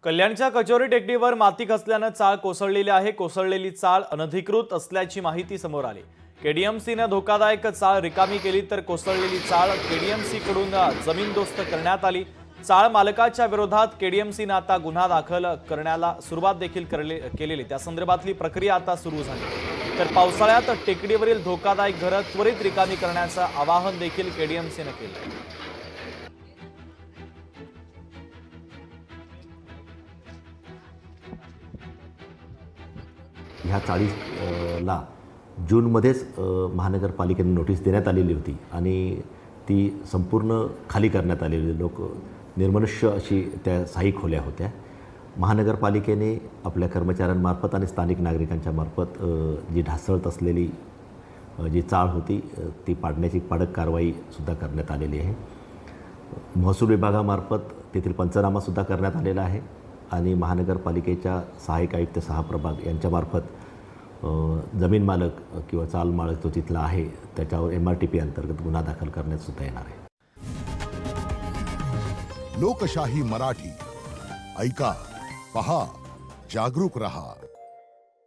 कल्याणच्या कचोरी टेकडीवर माती खचल्यानं चाळ कोसळलेली आहे. कोसळलेली चाळ अनधिकृत असल्याची माहिती समोर आली. केडीएमसीनं धोकादायक चाळ रिकामी केली तर कोसळलेली चाळ केडीएमसी कडून जमीनदोस्त करण्यात आली. चाळ मालकाच्या विरोधात केडीएमसीनं आता गुन्हा दाखल करण्याला सुरुवात देखील केलेली. त्या संदर्भातली प्रक्रिया आता सुरू झाली. तर पावसाळ्यात टेकडीवरील धोकादायक घरं त्वरित रिकामी करण्याचं आवाहन देखील केडीएमसीनं केलं. ह्या चाळीला जूनमध्येच महानगरपालिकेने नोटीस देण्यात आलेली होती आणि ती संपूर्ण खाली करण्यात आलेली. लोक निर्मनुष्य अशी त्या स्थायी खोल्या होत्या. महानगरपालिकेने आपल्या कर्मचाऱ्यांमार्फत आणि स्थानिक नागरिकांच्या मार्फत जी ढासळत असलेली जी चाळ होती ती पाडण्याची कडक कारवाईसुद्धा करण्यात आलेली आहे. महसूल विभागामार्फत तेथील पंचनामासुद्धा करण्यात आलेला आहे आणि महानगरपालिकेच्या सहाय्यक आयुक्त 6 प्रभाग यांच्यामार्फत जमीन मालक किंवा चाल मालक जो तिथला आहे त्याच्यावर MRTP अंतर्गत गुन्हा दाखल करण्यात सुद्धा येणार आहे. लोकशाही मराठी ऐका, पहा, जागरूक रहा.